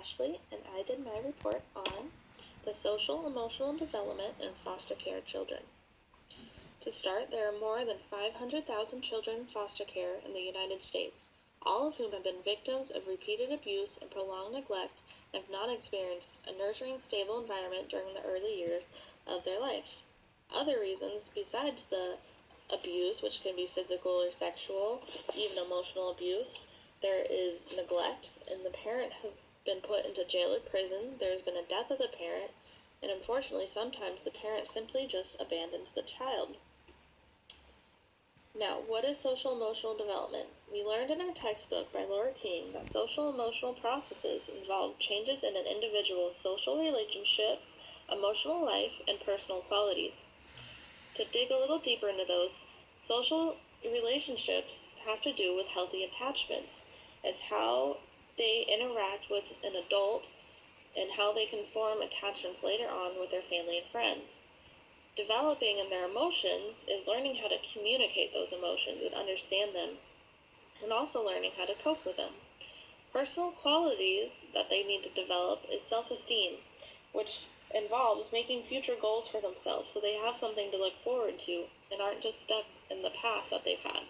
Ashley, and I did my report on the social emotional development in foster care children. To start, there are more than 500,000 children in foster care in the United States, all of whom have been victims of repeated abuse and prolonged neglect and have not experienced a nurturing, stable environment during the early years of their life. Other reasons besides the abuse, which can be physical or sexual, even emotional abuse, there is neglect, and the parent has been put into jail or prison, there's been a death of the parent, and unfortunately sometimes the parent simply just abandons the child. Now, what is social emotional development? We learned in our textbook by Laura King that social emotional processes involve changes in an individual's social relationships, emotional life, and personal qualities. To dig a little deeper into those, social relationships have to do with healthy attachments. It's how they interact with an adult and how they can form attachments later on with their family and friends. Developing in their emotions is learning how to communicate those emotions and understand them, and also learning how to cope with them. Personal qualities that they need to develop is self-esteem, which involves making future goals for themselves so they have something to look forward to and aren't just stuck in the past that they've had.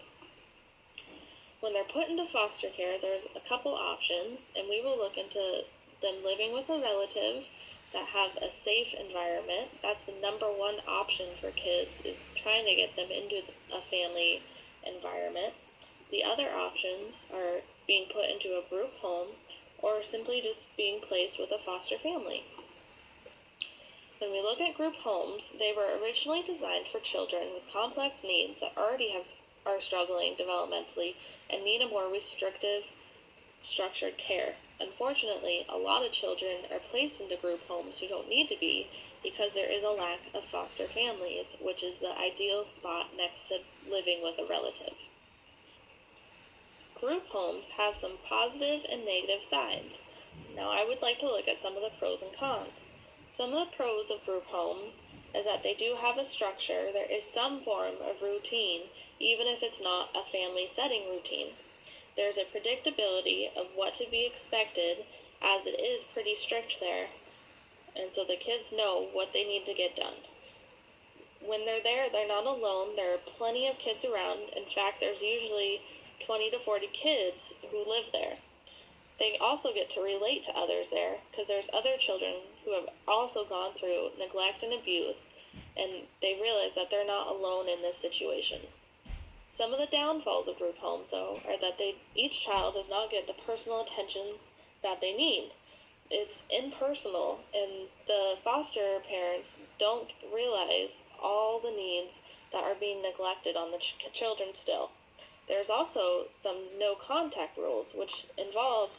When they're put into foster care, there's a couple options, and we will look into them living with a relative that have a safe environment. That's the number one option for kids, is trying to get them into a family environment. The other options are being put into a group home or simply just being placed with a foster family. When we look at group homes, they were originally designed for children with complex needs that already are struggling developmentally and need a more restrictive, structured care. Unfortunately, a lot of children are placed into group homes who don't need to be because there is a lack of foster families, which is the ideal spot next to living with a relative. Group homes have some positive and negative sides. Now I would like to look at some of the pros and cons. Some of the pros of group homes is that they do have a structure. There is some form of routine, even if it's not a family setting routine. There's a predictability of what to be expected, as it is pretty strict there, and so the kids know what they need to get done. When they're there, they're not alone. There are plenty of kids around. In fact, there's usually 20 to 40 kids who live there. They also get to relate to others there because there's other children who have also gone through neglect and abuse, and they realize that they're not alone in this situation. Some of the downfalls of group homes, though, are that each child does not get the personal attention that they need. It's impersonal, and the foster parents don't realize all the needs that are being neglected on the children still. There's also some no contact rules, which involves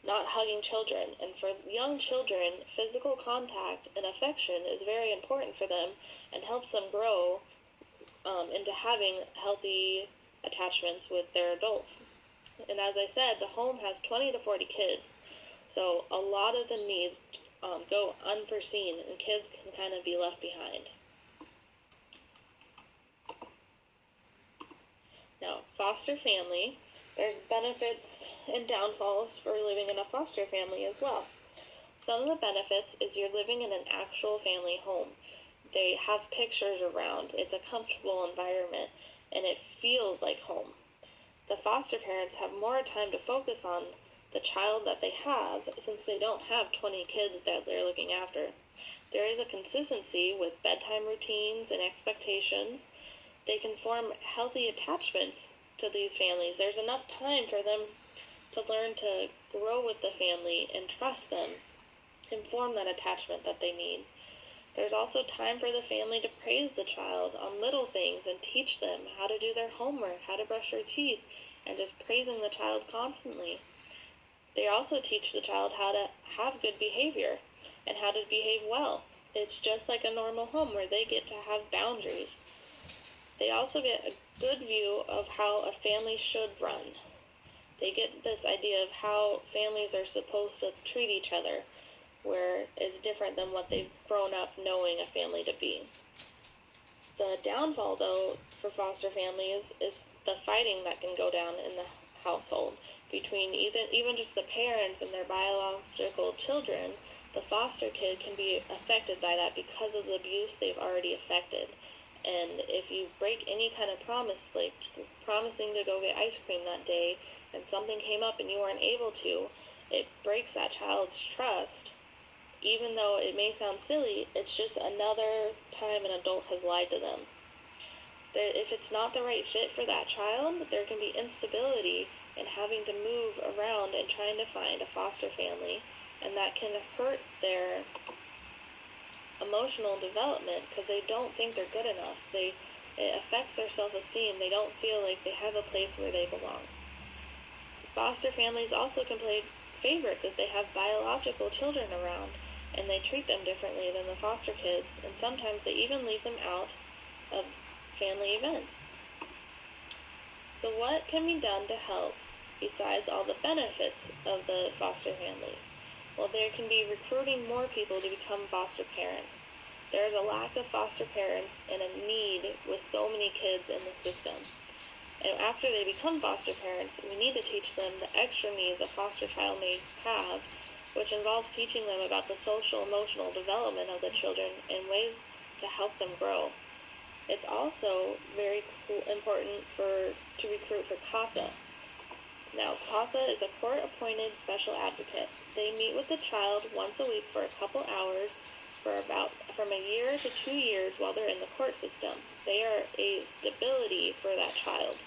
not hugging children, and for young children, physical contact and affection is very important for them and helps them grow into having healthy attachments with their adults. And as I said, the home has 20 to 40 kids, so a lot of the needs go unforeseen, and kids can kind of be left behind. Now, foster family, there's benefits and downfalls for living in a foster family as well. Some of the benefits is you're living in an actual family home. They have pictures around. It's a comfortable environment, and it feels like home. The foster parents have more time to focus on the child that they have since they don't have 20 kids that they're looking after. There is a consistency with bedtime routines and expectations. They can form healthy attachments to these families. There's enough time for them to learn to grow with the family and trust them and form that attachment that they need. There's also time for the family to praise the child on little things and teach them how to do their homework, how to brush their teeth, and just praising the child constantly. They also teach the child how to have good behavior and how to behave well. It's just like a normal home where they get to have boundaries. They also get a good view of how a family should run. They get this idea of how families are supposed to treat each other, where it's different than what they've grown up knowing a family to be. The downfall, though, for foster families is the fighting that can go down in the household. between even just the parents and their biological children, the foster kid can be affected by that because of the abuse they've already affected. And if you break any kind of promise, like promising to go get ice cream that day, and something came up and you weren't able to, it breaks that child's trust. Even though it may sound silly, it's just another time an adult has lied to them. If it's not the right fit for that child, there can be instability in having to move around and trying to find a foster family, and that can hurt their emotional development because they don't think they're good enough. It affects their self-esteem. They don't feel like they have a place where they belong. Foster families also can play favorites if they have biological children around, and they treat them differently than the foster kids, and sometimes they even leave them out of family events. So what can be done to help besides all the benefits of the foster families? Well, there can be recruiting more people to become foster parents. There is a lack of foster parents and a need with so many kids in the system. And after they become foster parents, we need to teach them the extra needs a foster child may have, which involves teaching them about the social emotional development of the children and ways to help them grow. It's also very important to recruit for CASA. Now, CASA is a court-appointed special advocate. They meet with the child once a week for a couple hours for from a year to 2 years while they're in the court system. They are a stability for that child.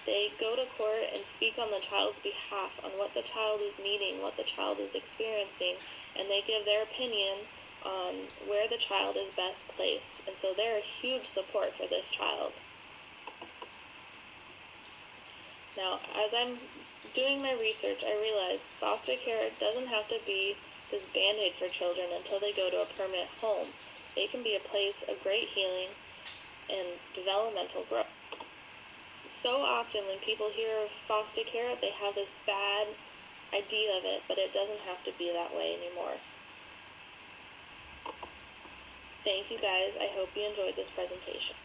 They go to court and speak on the child's behalf on what the child is needing, what the child is experiencing, and they give their opinion on where the child is best placed. And so they're a huge support for this child. Now, as I'm doing my research, I realized foster care doesn't have to be this band-aid for children until they go to a permanent home. They can be a place of great healing and developmental growth. So often when people hear of foster care, they have this bad idea of it, but it doesn't have to be that way anymore. Thank you guys. I hope you enjoyed this presentation.